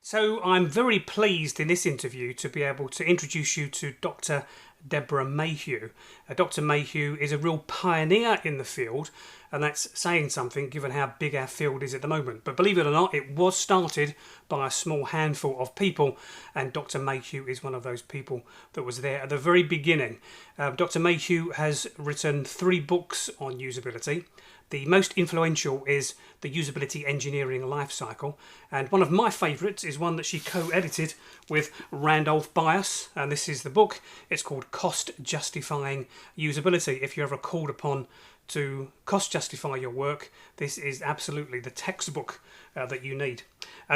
So I'm very pleased in this interview to be able to introduce you to Dr. Deborah Mayhew. Dr. Mayhew is a real pioneer in the field, and that's saying something given how big our field is at the moment. But believe it or not, it was started by a small handful of people, and Dr. Mayhew is one of those people that was there at the very beginning. Dr. Mayhew has written 3 books on usability. The most influential is the Usability Engineering Lifecycle, and one of my favourites is one that she co-edited with Randolph Bias, and this is the book. It's called Cost Justifying Usability. If you're ever called upon to cost justify your work, this is absolutely the textbook that you need.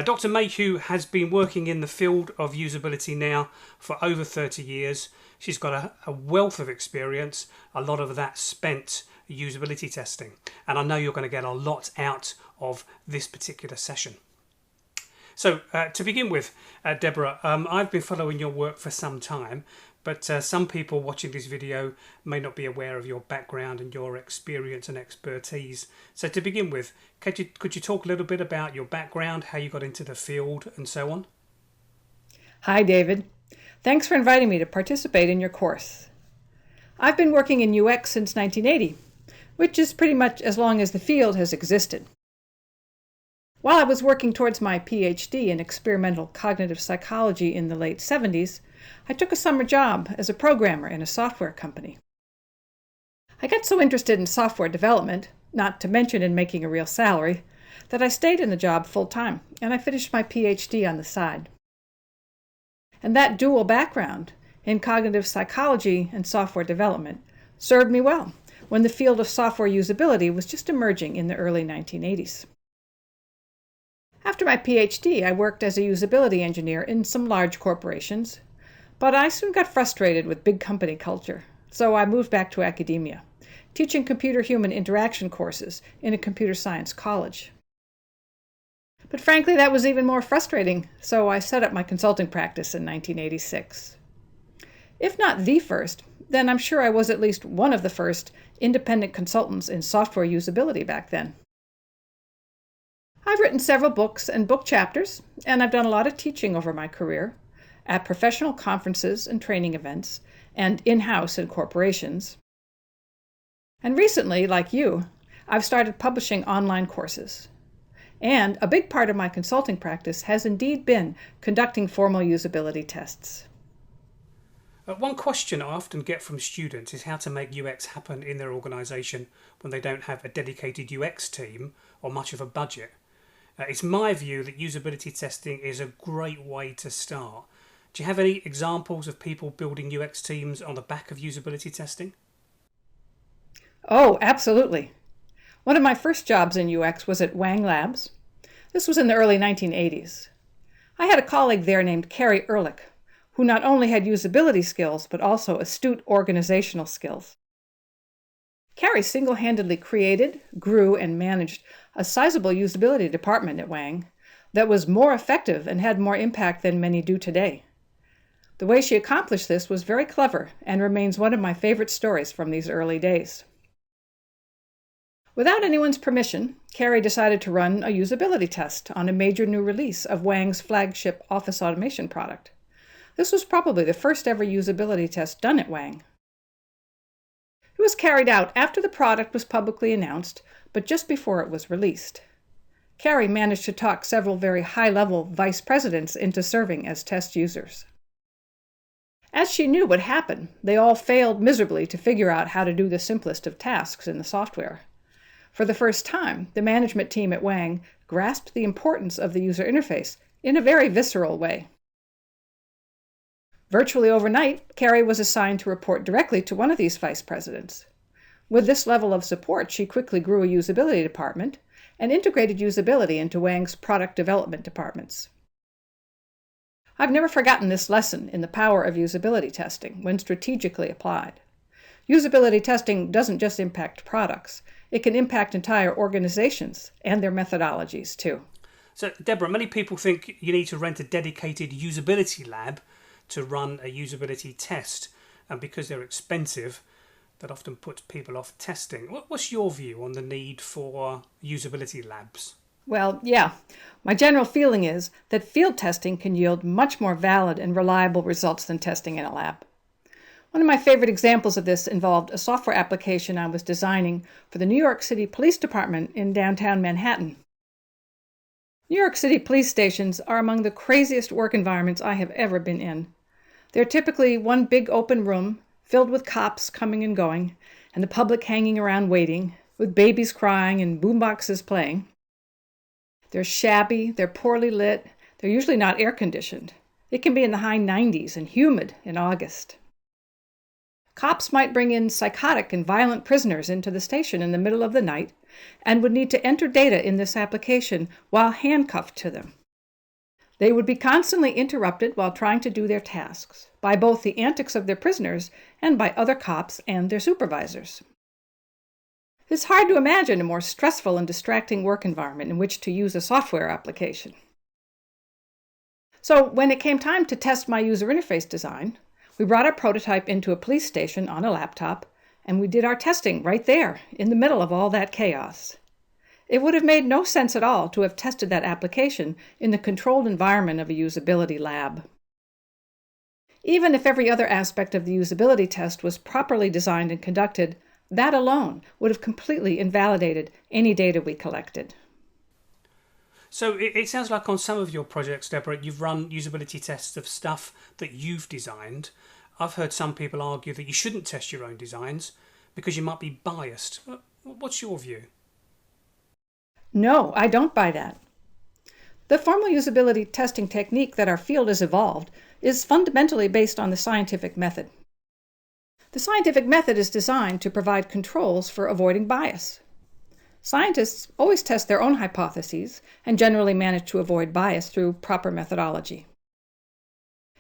Dr. Mayhew has been working in the field of usability now for over 30 years. She's got a wealth of experience, a lot of that spent usability testing, and I know you're going to get a lot out of this particular session. So to begin with, Deborah, I've been following your work for some time, but some people watching this video may not be aware of your background and your experience and expertise. So to begin with, could you talk a little bit about your background, how you got into the field and so on? Hi, David. Thanks for inviting me to participate in your course. I've been working in UX since 1980, which is pretty much as long as the field has existed. While I was working towards my PhD in experimental cognitive psychology in the late 70s, I took a summer job as a programmer in a software company. I got so interested in software development, not to mention in making a real salary, that I stayed in the job full-time, and I finished my PhD on the side. And that dual background in cognitive psychology and software development served me well when the field of software usability was just emerging in the early 1980s. After my PhD, I worked as a usability engineer in some large corporations, but I soon got frustrated with big company culture, so I moved back to academia, teaching computer-human interaction courses in a computer science college. But frankly, that was even more frustrating, so I set up my consulting practice in 1986. If not the first, then I'm sure I was at least one of the first independent consultants in software usability back then. I've written several books and book chapters, and I've done a lot of teaching over my career at professional conferences and training events, and in-house in corporations. And recently, like you, I've started publishing online courses. And a big part of my consulting practice has indeed been conducting formal usability tests. One question I often get from students is how to make UX happen in their organisation when they don't have a dedicated UX team or much of a budget. It's my view that usability testing is a great way to start. Do you have any examples of people building UX teams on the back of usability testing? Oh, absolutely. One of my first jobs in UX was at Wang Labs. This was in the early 1980s. I had a colleague there named Carrie Ehrlich, who not only had usability skills, but also astute organizational skills. Carrie single-handedly created, grew, and managed a sizable usability department at Wang that was more effective and had more impact than many do today. The way she accomplished this was very clever and remains one of my favorite stories from these early days. Without anyone's permission, Carrie decided to run a usability test on a major new release of Wang's flagship office automation product. This was probably the first ever usability test done at Wang. It was carried out after the product was publicly announced, but just before it was released. Carrie managed to talk several very high-level vice presidents into serving as test users. As she knew what happened, they all failed miserably to figure out how to do the simplest of tasks in the software. For the first time, the management team at Wang grasped the importance of the user interface in a very visceral way. Virtually overnight, Carrie was assigned to report directly to one of these vice presidents. With this level of support, she quickly grew a usability department and integrated usability into Wang's product development departments. I've never forgotten this lesson in the power of usability testing when strategically applied. Usability testing doesn't just impact products, it can impact entire organizations and their methodologies too. So, Deborah, many people think you need to rent a dedicated usability lab to run a usability test, and because they're expensive, that often puts people off testing. What's your view on the need for usability labs? Well, yeah. My general feeling is that field testing can yield much more valid and reliable results than testing in a lab. One of my favorite examples of this involved a software application I was designing for the New York City Police Department in downtown Manhattan. New York City police stations are among the craziest work environments I have ever been in. They're typically one big open room filled with cops coming and going, and the public hanging around waiting, with babies crying and boomboxes playing. They're shabby, they're poorly lit, they're usually not air-conditioned. It can be in the high 90s and humid in August. Cops might bring in psychotic and violent prisoners into the station in the middle of the night and would need to enter data in this application while handcuffed to them. They would be constantly interrupted while trying to do their tasks by both the antics of their prisoners and by other cops and their supervisors. It's hard to imagine a more stressful and distracting work environment in which to use a software application. So when it came time to test my user interface design, we brought our prototype into a police station on a laptop, and we did our testing right there, in the middle of all that chaos. It would have made no sense at all to have tested that application in the controlled environment of a usability lab. Even if every other aspect of the usability test was properly designed and conducted, that alone would have completely invalidated any data we collected. So it sounds like on some of your projects, Deborah, you've run usability tests of stuff that you've designed. I've heard some people argue that you shouldn't test your own designs because you might be biased. What's your view? No, I don't buy that. The formal usability testing technique that our field has evolved is fundamentally based on the scientific method. The scientific method is designed to provide controls for avoiding bias. Scientists always test their own hypotheses and generally manage to avoid bias through proper methodology.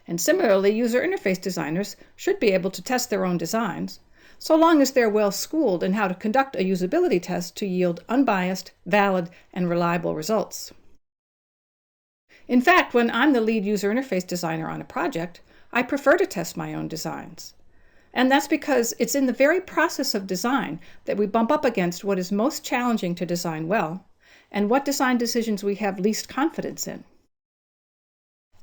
And similarly, user interface designers should be able to test their own designs, so long as they're well schooled in how to conduct a usability test to yield unbiased, valid, and reliable results. In fact, when I'm the lead user interface designer on a project, I prefer to test my own designs. And that's because it's in the very process of design that we bump up against what is most challenging to design well, and what design decisions we have least confidence in.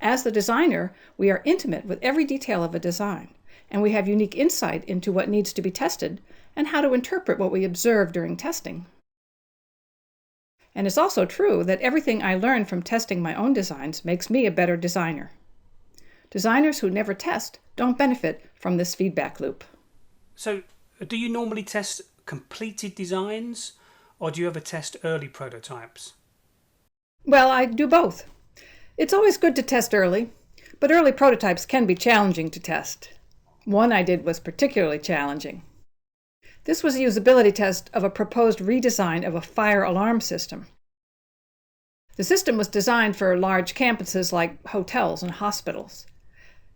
As the designer, we are intimate with every detail of a design, and we have unique insight into what needs to be tested and how to interpret what we observe during testing. And it's also true that everything I learn from testing my own designs makes me a better designer. Designers who never test don't benefit from this feedback loop. So, do you normally test completed designs, or do you ever test early prototypes? Well, I do both. It's always good to test early, but early prototypes can be challenging to test. One I did was particularly challenging. This was a usability test of a proposed redesign of a fire alarm system. The system was designed for large campuses like hotels and hospitals.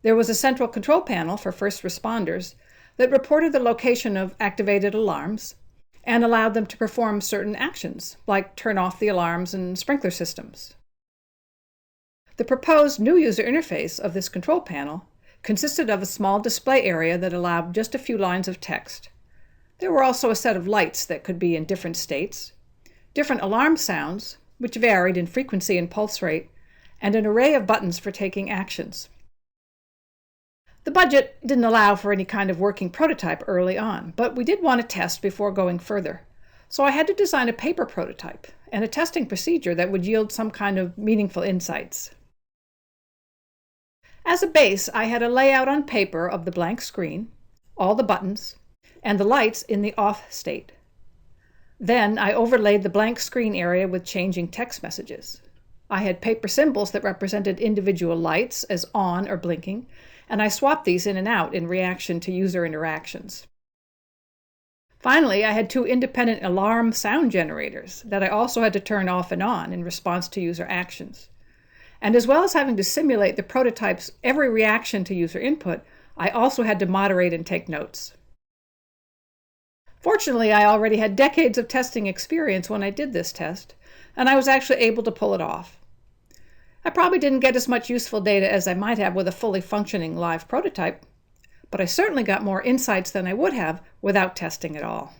There was a central control panel for first responders that reported the location of activated alarms and allowed them to perform certain actions, like turn off the alarms and sprinkler systems. The proposed new user interface of this control panel consisted of a small display area that allowed just a few lines of text. There were also a set of lights that could be in different states, different alarm sounds, which varied in frequency and pulse rate, and an array of buttons for taking actions. The budget didn't allow for any kind of working prototype early on, but we did want to test before going further. So I had to design a paper prototype and a testing procedure that would yield some kind of meaningful insights. As a base, I had a layout on paper of the blank screen, all the buttons, and the lights in the off state. Then I overlaid the blank screen area with changing text messages. I had paper symbols that represented individual lights as on or blinking, and I swapped these in and out in reaction to user interactions. Finally, I had two independent alarm sound generators that I also had to turn off and on in response to user actions. And as well as having to simulate the prototype's every reaction to user input, I also had to moderate and take notes. Fortunately, I already had decades of testing experience when I did this test, and I was actually able to pull it off. I probably didn't get as much useful data as I might have with a fully functioning live prototype, but I certainly got more insights than I would have without testing at all.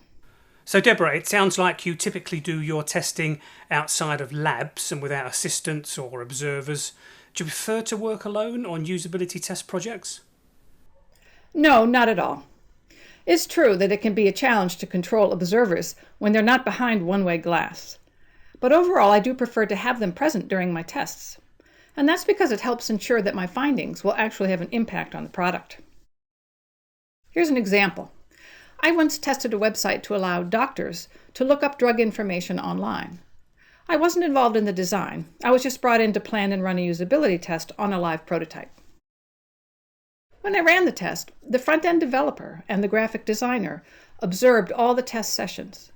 So, Deborah, it sounds like you typically do your testing outside of labs and without assistants or observers. Do you prefer to work alone on usability test projects? No, not at all. It's true that it can be a challenge to control observers when they're not behind one-way glass. But overall, I do prefer to have them present during my tests. And that's because it helps ensure that my findings will actually have an impact on the product. Here's an example. I once tested a website to allow doctors to look up drug information online. I wasn't involved in the design. I was just brought in to plan and run a usability test on a live prototype. When I ran the test, the front-end developer and the graphic designer observed all the test sessions.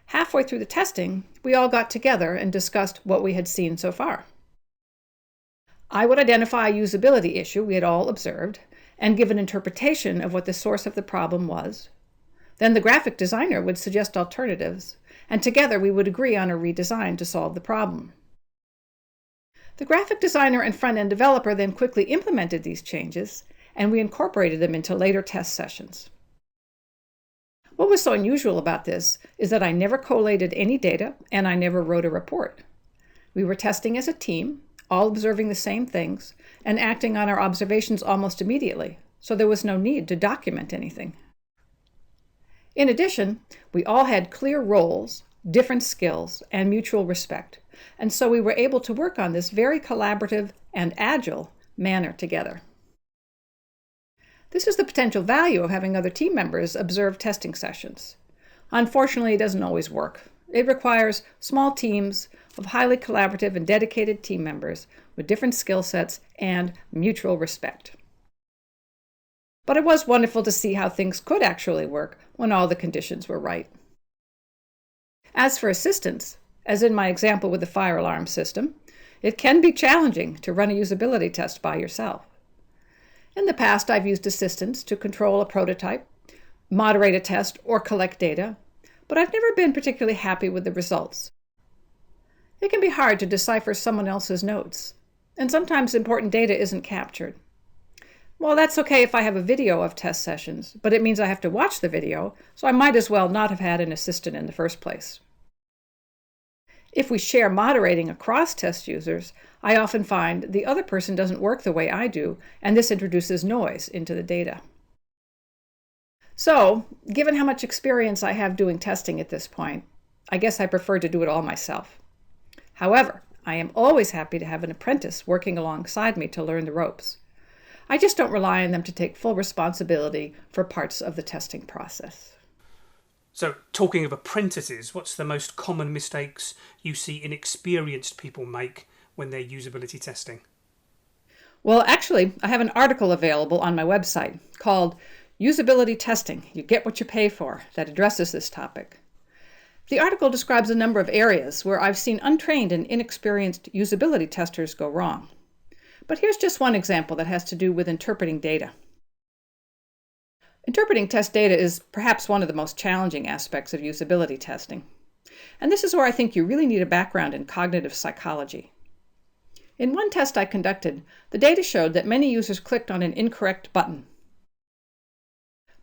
Halfway through the testing, we all got together and discussed what we had seen so far. I would identify a usability issue we had all observed and give an interpretation of what the source of the problem was. Then the graphic designer would suggest alternatives, and together we would agree on a redesign to solve the problem. The graphic designer and front-end developer then quickly implemented these changes, and we incorporated them into later test sessions. What was so unusual about this is that I never collated any data and I never wrote a report. We were testing as a team, all observing the same things, and acting on our observations almost immediately, so there was no need to document anything. In addition, we all had clear roles, different skills, and mutual respect, and so we were able to work on this very collaborative and agile manner together. This is the potential value of having other team members observe testing sessions. Unfortunately, it doesn't always work. It requires small teams of highly collaborative and dedicated team members with different skill sets and mutual respect. But it was wonderful to see how things could actually work when all the conditions were right. As for assistance, as in my example with the fire alarm system, it can be challenging to run a usability test by yourself. In the past, I've used assistants to control a prototype, moderate a test, or collect data, but I've never been particularly happy with the results. It can be hard to decipher someone else's notes, and sometimes important data isn't captured. Well, that's okay if I have a video of test sessions, but it means I have to watch the video, so I might as well not have had an assistant in the first place. If we share moderating across test users, I often find the other person doesn't work the way I do, and this introduces noise into the data. So, given how much experience I have doing testing at this point, I guess I prefer to do it all myself. However, I am always happy to have an apprentice working alongside me to learn the ropes. I just don't rely on them to take full responsibility for parts of the testing process. So, talking of apprentices, what's the most common mistakes you see inexperienced people make when they're usability testing? Well, actually, I have an article available on my website called Usability Testing, You Get What You Pay For, that addresses this topic. The article describes a number of areas where I've seen untrained and inexperienced usability testers go wrong. But here's just one example that has to do with interpreting data. Interpreting test data is perhaps one of the most challenging aspects of usability testing. And this is where I think you really need a background in cognitive psychology. In one test I conducted, the data showed that many users clicked on an incorrect button.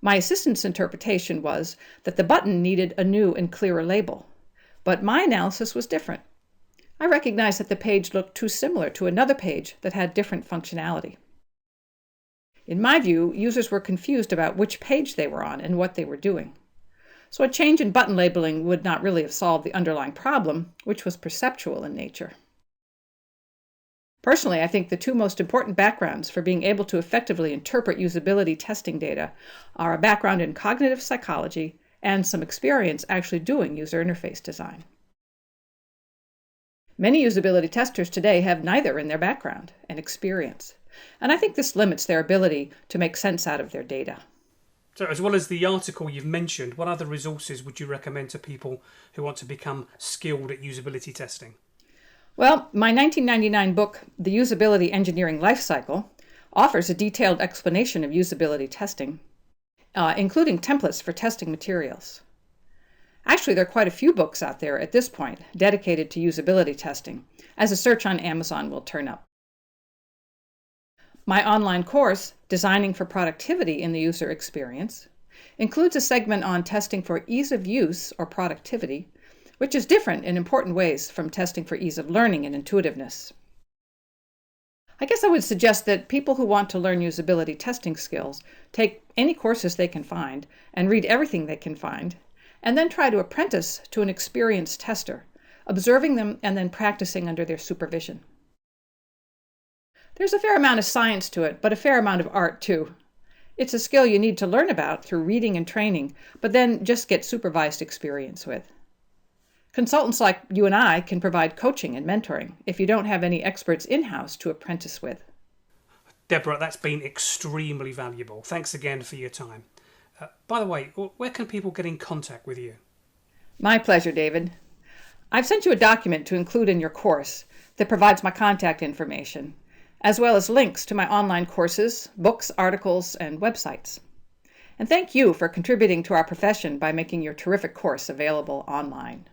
My assistant's interpretation was that the button needed a new and clearer label, but my analysis was different. I recognized that the page looked too similar to another page that had different functionality. In my view, users were confused about which page they were on and what they were doing. So a change in button labeling would not really have solved the underlying problem, which was perceptual in nature. Personally, I think the two most important backgrounds for being able to effectively interpret usability testing data are a background in cognitive psychology and some experience actually doing user interface design. Many usability testers today have neither in their background and experience, and I think this limits their ability to make sense out of their data. So, as well as the article you've mentioned, what other resources would you recommend to people who want to become skilled at usability testing? Well, my 1999 book, The Usability Engineering Lifecycle, offers a detailed explanation of usability testing, including templates for testing materials. Actually, there are quite a few books out there at this point dedicated to usability testing, as a search on Amazon will turn up. My online course, Designing for Productivity in the User Experience, includes a segment on testing for ease of use or productivity, which is different in important ways from testing for ease of learning and intuitiveness. I guess I would suggest that people who want to learn usability testing skills take any courses they can find and read everything they can find, and then try to apprentice to an experienced tester, observing them and then practicing under their supervision. There's a fair amount of science to it, but a fair amount of art too. It's a skill you need to learn about through reading and training, but then just get supervised experience with. Consultants like you and I can provide coaching and mentoring if you don't have any experts in-house to apprentice with. Deborah, that's been extremely valuable. Thanks again for your time. By the way, where can people get in contact with you? My pleasure, David. I've sent you a document to include in your course that provides my contact information, as well as links to my online courses, books, articles, and websites. And thank you for contributing to our profession by making your terrific course available online.